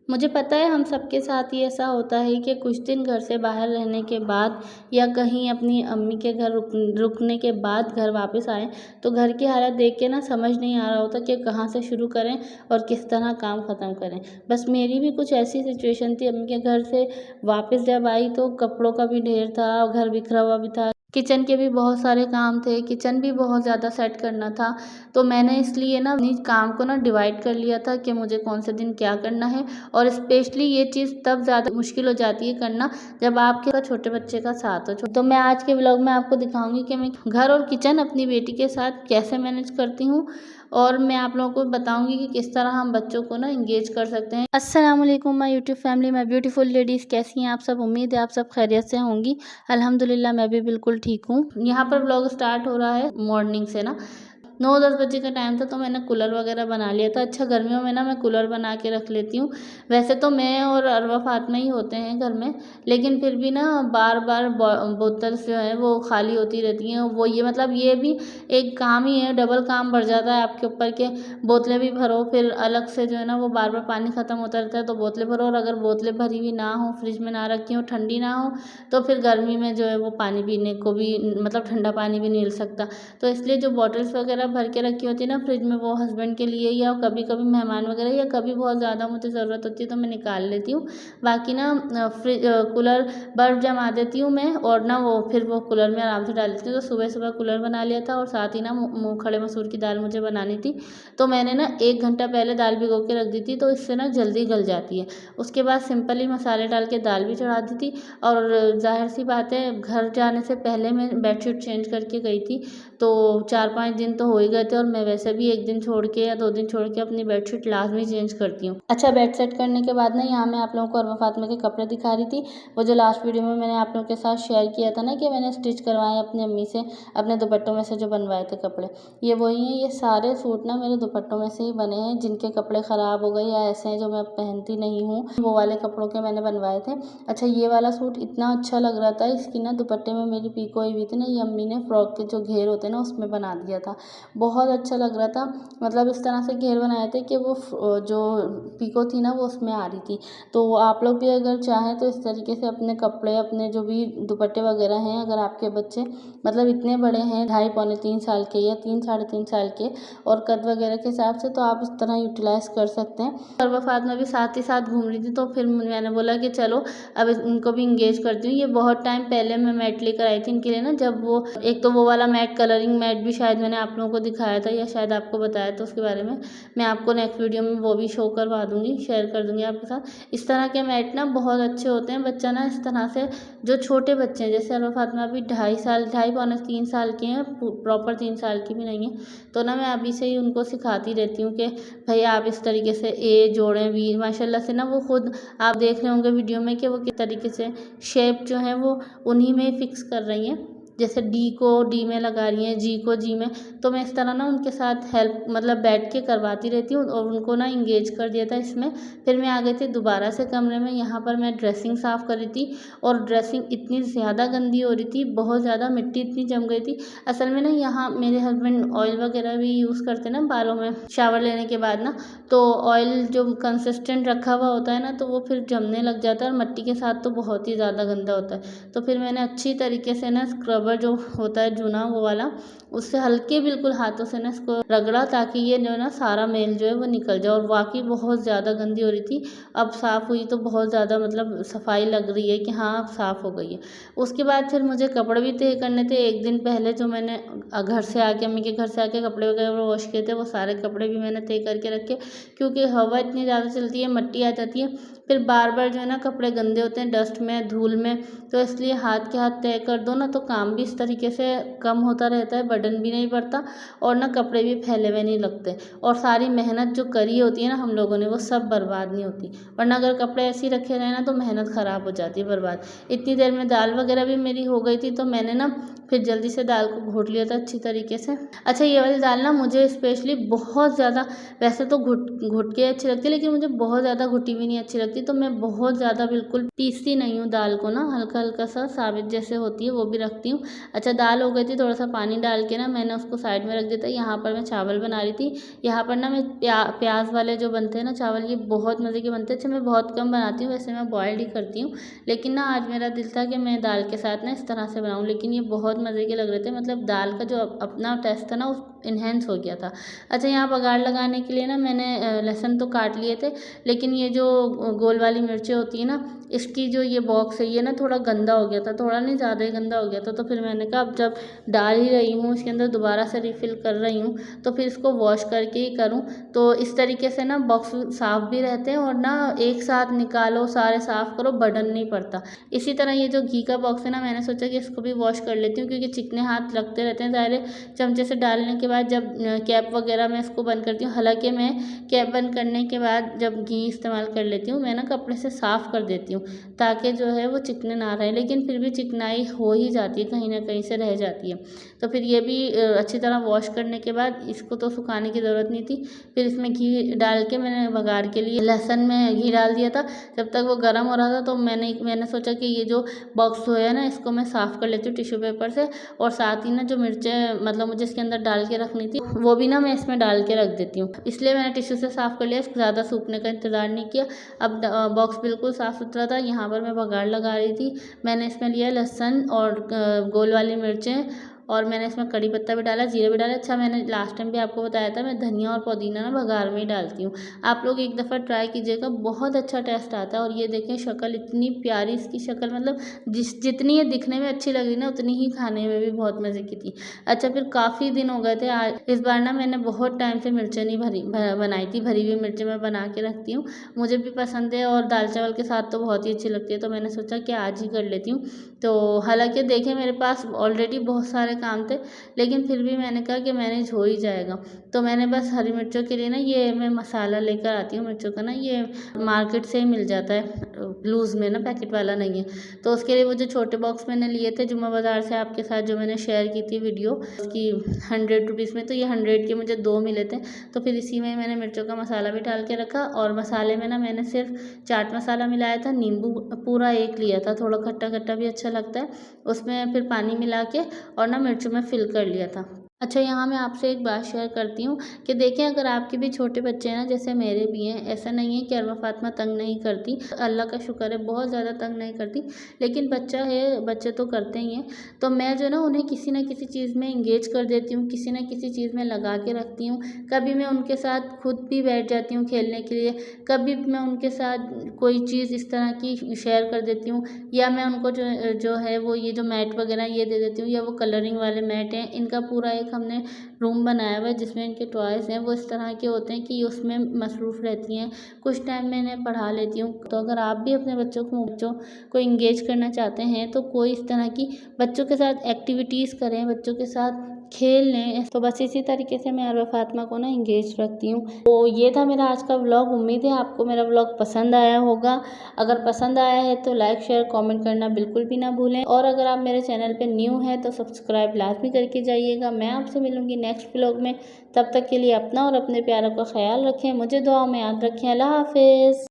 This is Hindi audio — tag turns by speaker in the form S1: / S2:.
S1: मुझे पता है हम सबके साथ ही ऐसा होता है कि कुछ दिन घर से बाहर रहने के बाद या कहीं अपनी अम्मी के घर रुकने के बाद घर वापस आएँ तो घर की हालत देख के ना समझ नहीं आ रहा होता कि कहाँ से शुरू करें और किस तरह काम ख़त्म करें। बस मेरी भी कुछ ऐसी सिचुएशन थी, अम्मी के घर से वापस जब आई तो कपड़ों का भी ढेर था, घर बिखरा हुआ भी था, किचन के भी बहुत सारे काम थे, किचन भी बहुत ज़्यादा सेट करना था। तो मैंने इसलिए ना अपनी काम को ना डिवाइड कर लिया था कि मुझे कौन से दिन क्या करना है। और स्पेशली ये चीज़ तब ज़्यादा मुश्किल हो जाती है करना जब आपके छोटे बच्चे का साथ हो। तो मैं आज के व्लॉग में आपको दिखाऊंगी कि मैं घर और किचन अपनी बेटी के साथ कैसे मैनेज करती हूँ, और मैं आप लोगों को बताऊंगी कि किस तरह हम बच्चों को ना इंगेज कर सकते हैं। अस्सलाम वालेकुम my YouTube family, my beautiful ladies, कैसी हैं आप सब? उम्मीद है आप सब खैरियत से होंगी। अल्हम्दुलिल्लाह मैं भी बिल्कुल ठीक हूँ। यहाँ पर व्लॉग स्टार्ट हो रहा है मॉर्निंग से ना, 9-10 बजे का टाइम था तो मैंने कूलर वगैरह बना लिया था। अच्छा, गर्मियों में ना मैं कूलर बना के रख लेती हूँ। वैसे तो मैं और अरवा फातिमा ही होते हैं घर में, लेकिन फिर भी ना बार बार बोतल्स जो है वो खाली होती रहती हैं। वो ये मतलब ये भी एक काम ही है, डबल काम बढ़ जाता है आपके ऊपर के बोतलें भी भरो, फिर अलग से जो है ना वो बार बार पानी ख़त्म होता रहता है तो बोतलें भरो, और अगर बोतलें भरी हुई ना हो, फ्रिज में ना रखी हो, ठंडी ना हो, तो फिर गर्मी में जो है वो पानी पीने को भी मतलब ठंडा पानी भी नहीं मिल सकता। तो इसलिए जो बॉटल्स वगैरह भर के रखी होती है ना फ्रिज में, वो हस्बैंड के लिए या कभी कभी मेहमान वगैरह, या कभी बहुत ज़्यादा मुझे ज़रूरत होती है तो मैं निकाल लेती हूँ। बाकी ना फ्रिज कूलर बर्फ़ जमा देती हूँ मैं, और ना वो फिर वो कूलर में आराम से डाल देती हूँ। तो सुबह सुबह कूलर बना लिया था, और साथ ही ना मूँग खड़े मसूर की दाल मुझे बनानी थी, तो मैंने ना 1 घंटा पहले दाल भिगो के रख दी थी, तो इससे ना जल्दी गल जाती है। उसके बाद सिंपली मसाले डाल के दाल भी चढ़ा दी थी। और ज़ाहिर सी बात है, घर जाने से पहले मैं बेडशीट चेंज करके गई थी, तो 4-5 दिन तो हो ही गए थे, और मैं वैसे भी 1 दिन छोड़ के या 2 दिन छोड़ के अपनी बेडशीट लाजमी चेंज करती हूँ। अच्छा, बेड सेट करने के बाद ना यहाँ मैं आप लोगों को अरवा फातिमा के कपड़े दिखा रही थी। वो जो लास्ट वीडियो में मैंने आप लोगों के साथ शेयर किया था ना कि मैंने स्टिच करवाए अपनी अम्मी से, अपने दुपट्टों में से जो बनवाए थे कपड़े, ये वही हैं। ये सारे सूट ना मेरे दुपट्टों में से ही बने हैं, जिनके कपड़े ख़राब हो गए या ऐसे हैं जो मैं पहनती नहीं हूँ, वो वाले कपड़ों के मैंने बनवाए थे। अच्छा, ये वाला सूट इतना अच्छा लग रहा था, इसकी ना दुपट्टे में मेरी पीको हुई थी ना, ये अम्मी ने फ्रॉक के जो घेर होते हैं ना उसमें बना दिया था। बहुत अच्छा लग रहा था, मतलब इस तरह से घेर बनाए थे कि वो जो पीको थी ना वो उसमें आ रही थी। तो आप लोग भी अगर चाहें तो इस तरीके से अपने कपड़े, अपने जो भी दुपट्टे वगैरह हैं, अगर आपके बच्चे मतलब इतने बड़े हैं, 2.5-3 साल के या 3-3.5 साल के, और कद वगैरह के हिसाब से, तो आप इस तरह यूटिलाइज़ कर सकते हैं। अरवा फातिमा भी साथ ही साथ घूम रही थी, तो फिर मैंने बोला कि चलो अब इनको भी इंगेज करती हूँ। ये बहुत टाइम पहले मैं मैट लेकर आई थी इनके लिए ना, जब वो एक तो वो वाला मैट, कलरिंग मैट भी शायद मैंने आप लोगों को दिखाया था या शायद आपको बताया था उसके बारे में। मैं आपको नेक्स्ट वीडियो में वो भी शो करवा दूँगी, शेयर कर दूँगी आपके साथ। इस तरह के मैट ना बहुत अच्छे होते हैं। बच्चा ना इस तरह से, जो छोटे बच्चे हैं, जैसे अरवा फातिमा भी 2.5-3 साल की हैं, प्रॉपर 3 साल की भी नहीं है, तो ना मैं अभी से ही उनको सिखाती रहती हूँ कि भाई आप इस तरीके से ए जोड़ें, बी, माशाल्लाह से ना वो खुद आप देख रहे होंगे वीडियो में कि वो किस तरीके से शेप जो है वो उन्हीं में फिक्स कर रही हैं। जैसे डी को डी में लगा रही हैं, जी को जी में, तो मैं इस तरह ना उनके साथ हेल्प मतलब बैठ के करवाती रहती हूँ, और उनको ना इंगेज कर दिया था इसमें। फिर मैं आ गई थी दोबारा से कमरे में। यहाँ पर मैं ड्रेसिंग साफ़ कर रही थी, और ड्रेसिंग इतनी ज़्यादा गंदी हो रही थी, बहुत ज़्यादा मिट्टी इतनी जम गई थी। असल में ना यहाँ मेरे हस्बैंड ऑयल वगैरह भी यूज़ करते हैं ना बालों में, शावर लेने के बाद ना, तो ऑयल जो कंसिस्टेंट रखा हुआ होता है ना, तो वो फिर जमने लग जाता है, और मिट्टी के साथ तो बहुत ही ज़्यादा गंदा होता है। तो फिर मैंने अच्छी तरीके से ना स्क्रबर जो होता है जूना वो वाला, उससे हल्के बिल्कुल हाथों से ना इसको रगड़ा, ताकि ये जो है ना सारा मैल जो है वो निकल जाए। और वाकई बहुत ज़्यादा गंदी हो रही थी, अब साफ़ हुई तो बहुत ज़्यादा मतलब सफाई लग रही है कि हाँ अब साफ़ हो गई है। उसके बाद फिर मुझे कपड़े भी तय करने थे। 1 दिन पहले जो मैंने घर से आके, अम्मी के घर से आके कपड़े वगैरह वॉश किए थे, वो सारे कपड़े भी मैंने तय करके रखे, क्योंकि हवा इतनी ज़्यादा चलती है, मिट्टी आ जाती है, फिर बार बार जो है ना कपड़े गंदे होते हैं डस्ट में, धूल में, तो इसलिए हाथ के हाथ तय कर दो ना, तो काम भी इस तरीके से कम होता रहता है, बर्डन भी नहीं पड़ता, और ना कपड़े भी फैले हुए नहीं लगते, और सारी मेहनत जो करी होती है ना हम लोगों ने, वो सब बर्बाद नहीं होती। वरना अगर कपड़े ऐसे ही रखे रहे ना तो मेहनत ख़राब हो जाती है, बर्बाद। इतनी देर में दाल वगैरह भी मेरी हो गई थी, तो मैंने ना फिर जल्दी से दाल को घोट लिया था अच्छी तरीके से। अच्छा, ये वाली दाल ना मुझे स्पेशली बहुत ज़्यादा, वैसे तो घुट घुट के अच्छी लगती है, लेकिन मुझे बहुत ज़्यादा घुटी हुई नहीं अच्छी लगती, तो मैं बहुत ज़्यादा बिल्कुल पीसती नहीं हूँ दाल को ना, हल्का हल्का सा साबित जैसे होती है वो भी रखती हूँ। अच्छा, दाल हो गई थी, थोड़ा सा पानी डाल के ना मैंने उसको साइड में रख दिया था। यहाँ पर मैं चावल बना रही थी। यहाँ पर ना मैं प्याज वाले जो बनते हैं ना चावल, ये बहुत मज़े के बनते हैं। अच्छा, मैं बहुत कम बनाती हूँ, वैसे मैं बॉयल्ड ही करती हूँ, लेकिन ना आज मेरा दिल था कि मैं दाल के साथ ना इस तरह से बनाऊँ, लेकिन ये बहुत मज़े के लग रहे थे। मतलब दाल का जो अपना टेस्ट था ना उस इन्हेंस हो गया था। अच्छा, यहाँ बघार लगाने के लिए ना मैंने लहसुन तो काट लिए थे, लेकिन ये जो गोल वाली मिर्चें होती है ना, इसकी जो ये बॉक्स है ये ना थोड़ा गंदा हो गया था, थोड़ा नहीं ज़्यादा ही गंदा हो गया था। तो फिर मैंने कहा अब जब डाल ही रही हूँ इसके अंदर, दोबारा से रिफ़िल कर रही हूँ, तो फिर इसको वॉश करके ही करूँ। तो इस तरीके से ना बॉक्स साफ़ भी रहते हैं और ना एक साथ निकालो सारे साफ़ करो, बर्डन नहीं पड़ता। इसी तरह ये जो घी का बॉक्स है ना, मैंने सोचा कि इसको भी वॉश कर लेती हूँ, क्योंकि चिकने हाथ लगते रहते हैं। ज़ाहिर है चमचे से डालने के बाद जब कैप वगैरह मैं इसको बंद करती हूँ, हालांकि मैं कैप बंद करने के बाद जब घी इस्तेमाल कर लेती हूँ, मैं ना कपड़े से साफ़ कर देती हूँ ताकि जो है वो चिकने ना रहें, लेकिन फिर भी चिकनाई हो ही जाती है, कहीं ना कहीं से रह जाती है। तो फिर ये भी अच्छी तरह वॉश करने के बाद इसको तो सुखाने की ज़रूरत नहीं थी। फिर इसमें घी डाल के मैंने बघार के लिए लहसुन में घी डाल दिया था। जब तक वो गर्म हो रहा था तो मैंने सोचा कि ये जो बॉक्स है ना इसको मैं साफ़ कर लेती हूँ टिश्यू पेपर से, और साथ ही ना जो मिर्चें मतलब मुझे इसके अंदर डाल के रखनी थी वो भी ना मैं इसमें डाल के रख देती हूँ, इसलिए मैंने टिश्यू से साफ़ कर लिया, इसको ज़्यादा सूखने का इंतज़ार नहीं किया। अब बॉक्स बिल्कुल साफ़ सुथरा था। यहाँ पर मैं बघार लगा रही थी। मैंने इसमें लिया लहसुन और गोल वाली मिर्चें, और मैंने इसमें कड़ी पत्ता भी डाला, जीरा भी डाला। अच्छा, मैंने लास्ट टाइम भी आपको बताया था मैं धनिया और पुदीना ना बघार में ही डालती हूँ। आप लोग एक दफ़ा ट्राई कीजिएगा, बहुत अच्छा टेस्ट आता है। और ये देखें शक्ल इतनी प्यारी इसकी शक्ल, मतलब जितनी ये दिखने में अच्छी लग रही ना उतनी ही खाने में भी बहुत मज़े की थी। अच्छा, फिर काफ़ी दिन हो गए थे, आज इस बार ना मैंने बहुत टाइम से मिर्चें नहीं बनाई थी। भरी हुई मिर्चें मैं बना के रखती हूँ, मुझे भी पसंद है और दाल चावल के साथ तो बहुत ही अच्छी लगती है। तो मैंने सोचा कि आज ही कर लेती हूँ। तो हालांकि देखें मेरे पास ऑलरेडी बहुत सारे काम थे, लेकिन फिर भी मैंने कहा कि मैनेज हो ही जाएगा। तो मैंने बस हरी मिर्चों के लिए ना ये मैं मसाला लेकर आती हूँ मिर्चों का ना, ये मार्केट से ही मिल जाता है लूज़ में ना, पैकेट वाला नहीं है। तो उसके लिए वो जो छोटे बॉक्स मैंने लिए थे जुम्मा बाज़ार से आपके साथ जो मैंने शेयर की थी वीडियो उसकी 100 रुपीज़ में, तो ये 100 के मुझे 2 मिले थे। तो फिर इसी में मैंने मिर्चों का मसाला भी डाल के रखा, और मसाले में ना मैंने सिर्फ चाट मसाला मिलाया था, नींबू पूरा एक लिया था, थोड़ा खट्टा खट्टा भी अच्छा लगता है उसमें, फिर पानी मिला के और ना मिर्चों में फिल कर लिया था। अच्छा, यहाँ मैं आपसे एक बात शेयर करती हूँ कि देखें अगर आपके भी छोटे बच्चे हैं ना, जैसे मेरे भी हैं, ऐसा नहीं है कि अरमा फातिमा तंग नहीं करती, अल्लाह का शुक्र है बहुत ज़्यादा तंग नहीं करती, लेकिन बच्चा है, बच्चे तो करते ही हैं। तो मैं जो ना उन्हें किसी ना किसी चीज़ में इंगेज कर देती हूँ, किसी ना किसी चीज़ में लगा के रखती हूँ। कभी मैं उनके साथ खुद भी बैठ जाती हूँ खेलने के लिए, कभी मैं उनके साथ कोई चीज़ इस तरह की शेयर कर देती हूँ, या मैं उनको जो है वो ये जो मैट वगैरह ये दे देती हूँ, या वो कलरिंग वाले मैट हैं, इनका पूरा एक हमने रूम बनाया हुआ है जिसमें इनके टॉयज़ हैं, वो इस तरह के होते हैं कि उसमें मसरूफ़ रहती हैं, कुछ टाइम मैं इन्हें पढ़ा लेती हूँ। तो अगर आप भी अपने बच्चों को इंगेज करना चाहते हैं तो कोई इस तरह की बच्चों के साथ एक्टिविटीज़ करें, बच्चों के साथ खेल लें। तो बस इसी तरीके से मैं अरवा फातिमा को ना इंगेज रखती हूँ। तो ये था मेरा आज का व्लॉग, उम्मीद है आपको मेरा व्लॉग पसंद आया होगा। अगर पसंद आया है तो लाइक शेयर कमेंट करना बिल्कुल भी ना भूलें, और अगर आप मेरे चैनल पे न्यू हैं तो सब्सक्राइब लाजमी करके जाइएगा। मैं आपसे मिलूँगी नेक्स्ट व्लॉग में, तब तक के लिए अपना और अपने प्यारों का ख्याल रखें, मुझे दुआओं में याद रखें। अल्लाह हाफिज़।